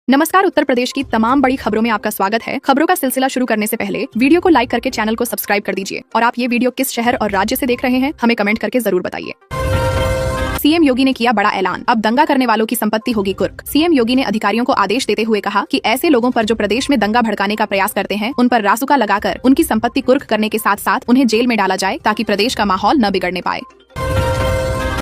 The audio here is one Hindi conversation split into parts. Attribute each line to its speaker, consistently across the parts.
Speaker 1: नमस्कार। उत्तर प्रदेश की तमाम बड़ी खबरों में आपका स्वागत है। खबरों का सिलसिला शुरू करने से पहले वीडियो को लाइक करके चैनल को सब्सक्राइब कर दीजिए और आप ये वीडियो किस शहर और राज्य से देख रहे हैं हमें कमेंट करके जरूर बताइए। सीएम योगी ने किया बड़ा ऐलान, अब दंगा करने वालों की संपत्ति होगी कुर्क। सीएम योगी ने अधिकारियों को आदेश देते हुए कहा कि ऐसे लोगों पर जो प्रदेश में दंगा भड़काने का प्रयास करते हैं उन पर रासुका लगाकर उनकी संपत्ति कुर्क करने के साथ साथ उन्हें जेल में डाला जाए ताकि प्रदेश का माहौल न बिगड़ने पाए।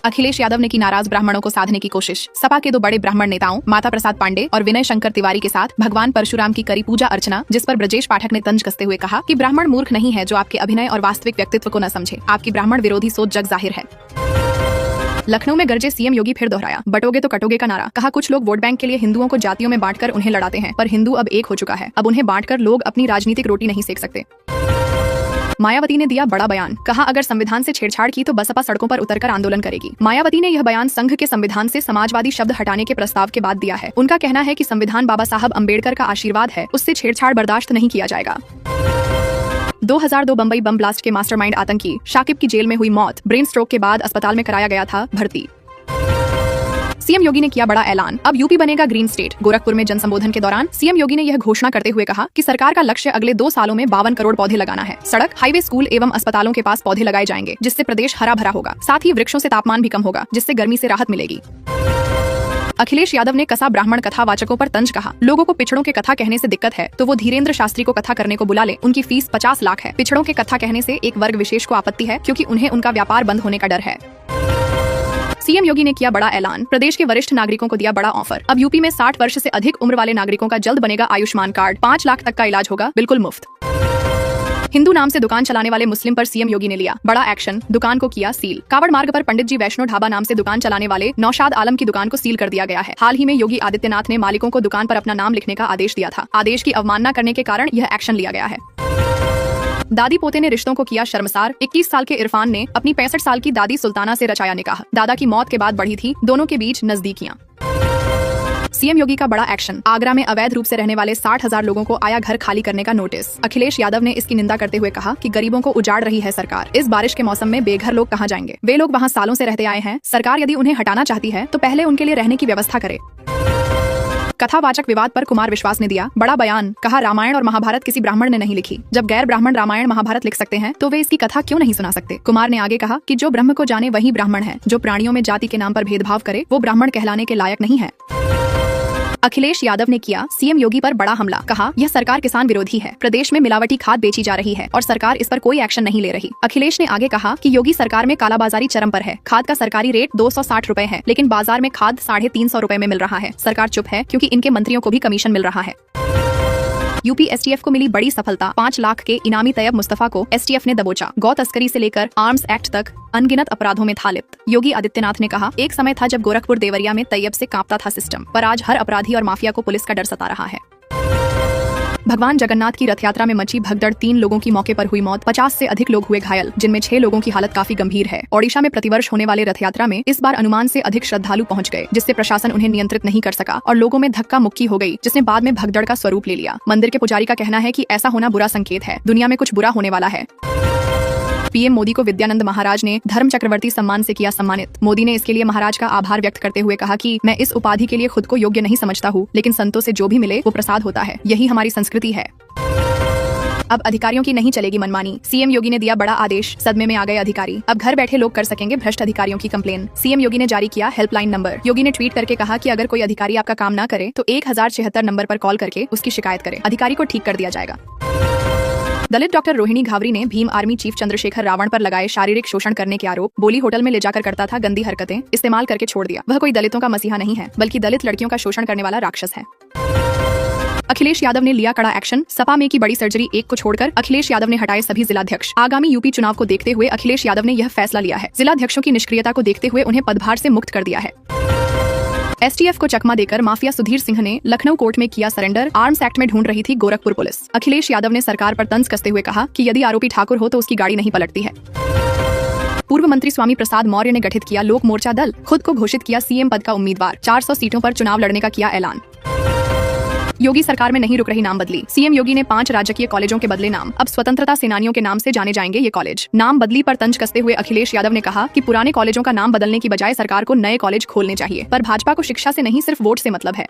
Speaker 1: अखिलेश यादव ने की नाराज ब्राह्मणों को साधने की कोशिश। सपा के दो बड़े ब्राह्मण नेताओं माता प्रसाद पांडे और विनय शंकर तिवारी के साथ भगवान परशुराम की करी पूजा अर्चना, जिस पर ब्रजेश पाठक ने तंज कसते हुए कहा कि ब्राह्मण मूर्ख नहीं है जो आपके अभिनय और वास्तविक व्यक्तित्व को न समझे। आपकी ब्राह्मण विरोधी सोच जग जाहिर है। लखनऊ में गरजे सीएम योगी फिर दोहराया बटोगे तो कटोगे का नारा। कहा कुछ लोग वोट बैंक के लिए हिंदुओं को जातियों में बांटकर उन्हें लड़ाते हैं, पर हिंदू अब एक हो चुका है। अब उन्हें बांटकर लोग अपनी राजनीतिक रोटी नहीं सेक सकते। मायावती ने दिया बड़ा बयान। कहा अगर संविधान से छेड़छाड़ की तो बसपा सड़कों पर उतरकर आंदोलन करेगी। मायावती ने यह बयान संघ के संविधान से समाजवादी शब्द हटाने के प्रस्ताव के बाद दिया है। उनका कहना है कि संविधान बाबा साहब अम्बेडकर का आशीर्वाद है, उससे छेड़छाड़ बर्दाश्त नहीं किया जाएगा। 2002 बंबई बम ब्लास्ट के मास्टरमाइंड आतंकी शाकिब की जेल में हुई मौत। ब्रेन स्ट्रोक के बाद अस्पताल में कराया गया था भर्ती। सीएम योगी ने किया बड़ा ऐलान, अब यूपी बनेगा ग्रीन स्टेट। गोरखपुर में जनसंबोधन के दौरान सीएम योगी ने यह घोषणा करते हुए कहा कि सरकार का लक्ष्य अगले 2 सालों में 52 करोड़ पौधे लगाना है। सड़क, हाईवे, स्कूल एवं अस्पतालों के पास पौधे लगाए जाएंगे, जिससे प्रदेश हरा भरा होगा। साथ ही वृक्षों से तापमान भी कम होगा, जिससे गर्मी से राहत मिलेगी। अखिलेश यादव ने कसा ब्राह्मण कथावाचकों पर तंज। कहा लोगों को पिछड़ों के कथा कहने से दिक्कत है तो वो धीरेन्द्र शास्त्री को कथा करने को बुला ले, उनकी फीस 50 लाख है। पिछड़ों के कथा कहने से एक वर्ग विशेष को आपत्ति है क्योंकि उन्हें उनका व्यापार बंद होने का डर है। सीएम योगी ने किया बड़ा ऐलान, प्रदेश के वरिष्ठ नागरिकों को दिया बड़ा ऑफर। अब यूपी में 60 वर्ष से अधिक उम्र वाले नागरिकों का जल्द बनेगा आयुष्मान कार्ड। 5 लाख तक का इलाज होगा बिल्कुल मुफ्त। हिंदू नाम से दुकान चलाने वाले मुस्लिम पर सीएम योगी ने लिया बड़ा एक्शन, दुकान को किया सील। कावड़ मार्ग पर पंडित जी वैष्णो ढाबा नाम से दुकान चलाने वाले नौशाद आलम की दुकान को सील कर दिया गया है। हाल ही में योगी आदित्यनाथ ने मालिकों को दुकान पर अपना नाम लिखने का आदेश दिया था। आदेश की अवमानना करने के कारण यह एक्शन लिया गया है। दादी पोते ने रिश्तों को किया शर्मसार। 21 साल के इरफान ने अपनी 65 साल की दादी सुल्ताना से रचाया निकाह। दादा की मौत के बाद बढ़ी थी दोनों के बीच नजदीकियां। सीएम योगी का बड़ा एक्शन, आगरा में अवैध रूप से रहने वाले 60,000 लोगों को आया घर खाली करने का नोटिस। अखिलेश यादव ने इसकी निंदा करते हुए कहा कि गरीबों को उजाड़ रही है सरकार। इस बारिश के मौसम में बेघर लोग कहां जाएंगे? वे लोग वहां सालों से रहते आए हैं। सरकार यदि उन्हें हटाना चाहती है तो पहले उनके लिए रहने की व्यवस्था करे। कथावाचक विवाद पर कुमार विश्वास ने दिया बड़ा बयान। कहा रामायण और महाभारत किसी ब्राह्मण ने नहीं लिखी। जब गैर ब्राह्मण रामायण महाभारत लिख सकते हैं तो वे इसकी कथा क्यों नहीं सुना सकते? कुमार ने आगे कहा कि जो ब्रह्म को जाने वही ब्राह्मण है। जो प्राणियों में जाति के नाम पर भेदभाव करे वो ब्राह्मण कहलाने के लायक नहीं है। अखिलेश यादव ने किया सीएम योगी पर बड़ा हमला। कहा यह सरकार किसान विरोधी है। प्रदेश में मिलावटी खाद बेची जा रही है और सरकार इस पर कोई एक्शन नहीं ले रही। अखिलेश ने आगे कहा कि योगी सरकार में कालाबाजारी चरम पर है। खाद का सरकारी रेट 260 रुपए है, लेकिन बाजार में खाद 350 रुपए में मिल रहा है। सरकार चुप है क्योंकि इनके मंत्रियों को भी कमीशन मिल रहा है। यूपी एसटीएफ को मिली बड़ी सफलता। 5 लाख के इनामी तैयब मुस्तफा को एसटीएफ ने दबोचा। गौ तस्करी से लेकर आर्म्स एक्ट तक अनगिनत अपराधों में था लिप्त। योगी आदित्यनाथ ने कहा एक समय था जब गोरखपुर देवरिया में तैयब से कांपता था सिस्टम, पर आज हर अपराधी और माफिया को पुलिस का डर सता रहा है। भगवान जगन्नाथ की रथ यात्रा में मची भगदड़, 3 लोगों की मौके पर हुई मौत, 50 से अधिक लोग हुए घायल, जिनमें 6 लोगों की हालत काफी गंभीर है। ओडिशा में प्रतिवर्ष होने वाले रथ यात्रा में इस बार अनुमान से अधिक श्रद्धालु पहुंच गए, जिससे प्रशासन उन्हें नियंत्रित नहीं कर सका और लोगों में धक्का मुक्की हो गई, जिसने बाद में भगदड़ का स्वरूप ले लिया। मंदिर के पुजारी का कहना है कि ऐसा होना बुरा संकेत है, दुनिया में कुछ बुरा होने वाला है। पीएम मोदी को विद्यानंद महाराज ने धर्म चक्रवर्ती सम्मान से किया सम्मानित। मोदी ने इसके लिए महाराज का आभार व्यक्त करते हुए कहा कि मैं इस उपाधि के लिए खुद को योग्य नहीं समझता हूँ, लेकिन संतों से जो भी मिले वो प्रसाद होता है। यही हमारी संस्कृति है। अब अधिकारियों की नहीं चलेगी मनमानी। सीएम योगी ने दिया बड़ा आदेश, सदमे में आ गए अधिकारी। अब घर बैठे लोग कर सकेंगे भ्रष्ट अधिकारियों की कंप्लेन। सीएम योगी ने जारी किया हेल्पलाइन नंबर। योगी ने ट्वीट करके कहा कि अगर कोई अधिकारी आपका काम ना करे तो 1076 नंबर पर कॉल करके उसकी शिकायत करे। अधिकारी को ठीक कर दिया जाएगा। दलित डॉक्टर रोहिणी घावरी ने भीम आर्मी चीफ चंद्रशेखर रावण पर लगाए शारीरिक शोषण करने के आरोप। बोली होटल में ले जाकर करता था गंदी हरकतें, इस्तेमाल करके छोड़ दिया। वह कोई दलितों का मसीहा नहीं है, बल्कि दलित लड़कियों का शोषण करने वाला राक्षस है। अखिलेश यादव ने लिया कड़ा एक्शन। सपा में की बड़ी सर्जरी, एक को छोड़कर अखिलेश यादव ने हटाए सभी जिलाध्यक्ष। आगामी यूपी चुनाव को देखते हुए अखिलेश यादव ने यह फैसला लिया है। जिलाध्यक्षों की निष्क्रियता को देखते हुए उन्हें पदभार से मुक्त कर दिया है। एसटीएफ को चकमा देकर माफिया सुधीर सिंह ने लखनऊ कोर्ट में किया सरेंडर। आर्म्स एक्ट में ढूंढ रही थी गोरखपुर पुलिस। अखिलेश यादव ने सरकार पर तंज कसते हुए कहा कि यदि आरोपी ठाकुर हो तो उसकी गाड़ी नहीं पलटती है। पूर्व मंत्री स्वामी प्रसाद मौर्य ने गठित किया लोक मोर्चा दल। खुद को घोषित किया सीएम पद का उम्मीदवार। 400 सीटों पर चुनाव लड़ने का किया ऐलान। योगी सरकार में नहीं रुक रही नाम बदली। सीएम योगी ने 5 राजकीय कॉलेजों के बदले नाम। अब स्वतंत्रता सेनानियों के नाम से जाने जाएंगे ये कॉलेज। नाम बदली पर तंज कसते हुए अखिलेश यादव ने कहा कि पुराने कॉलेजों का नाम बदलने की बजाय सरकार को नए कॉलेज खोलने चाहिए, पर भाजपा को शिक्षा से नहीं सिर्फ वोट से मतलब है।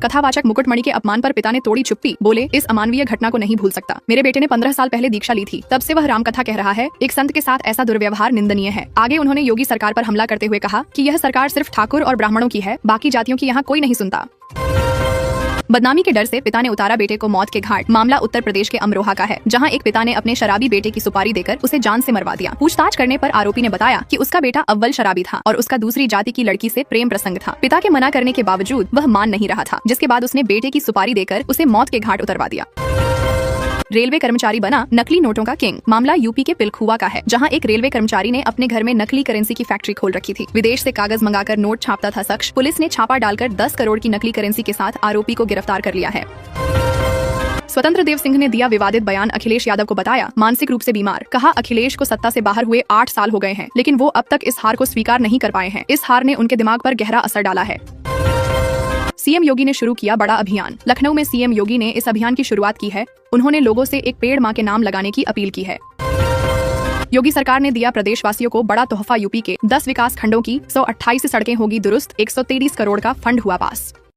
Speaker 1: कथावाचक मुकुटमणि के अपमान पर पिता ने तोड़ी चुप्पी, बोले इस अमानवीय घटना को नहीं भूल सकता। मेरे बेटे ने 15 साल पहले दीक्षा ली थी, तब से वह रामकथा कह रहा है। एक संत के साथ ऐसा दुर्व्यवहार निंदनीय है। आगे उन्होंने योगी सरकार पर हमला करते हुए कहा कि यह सरकार सिर्फ ठाकुर और ब्राह्मणों की है, बाकी जातियों की यहाँ कोई नहीं सुनता। बदनामी के डर से पिता ने उतारा बेटे को मौत के घाट। मामला उत्तर प्रदेश के अमरोहा का है, जहां एक पिता ने अपने शराबी बेटे की सुपारी देकर उसे जान से मरवा दिया। पूछताछ करने पर आरोपी ने बताया कि उसका बेटा अव्वल शराबी था और उसका दूसरी जाति की लड़की से प्रेम प्रसंग था। पिता के मना करने के बावजूद वह मान नहीं रहा था, जिसके बाद उसने बेटे की सुपारी देकर उसे मौत के घाट उतरवा दिया। रेलवे कर्मचारी बना नकली नोटों का किंग। मामला यूपी के पिलखुआ का है, जहां एक रेलवे कर्मचारी ने अपने घर में नकली करेंसी की फैक्ट्री खोल रखी थी। विदेश से कागज मंगाकर नोट छापता था शख्स। पुलिस ने छापा डालकर 10 करोड़ की नकली करेंसी के साथ आरोपी को गिरफ्तार कर लिया है। स्वतंत्र देव सिंह ने दिया विवादित बयान। अखिलेश यादव को बताया मानसिक रूप से बीमार। कहा अखिलेश को सत्ता से बाहर हुए 8 साल हो गए हैं, लेकिन वो अब तक इस हार को स्वीकार नहीं कर पाए हैं। इस हार ने उनके दिमाग पर गहरा असर डाला है। सीएम योगी ने शुरू किया बड़ा अभियान। लखनऊ में सीएम योगी ने इस अभियान की शुरुआत की है। उन्होंने लोगों से एक पेड़ मां के नाम लगाने की अपील की है। योगी सरकार ने दिया प्रदेशवासियों को बड़ा तोहफा। यूपी के 10 विकास खंडों की 128 सड़कें होगी दुरुस्त। 123 करोड़ का फंड हुआ पास।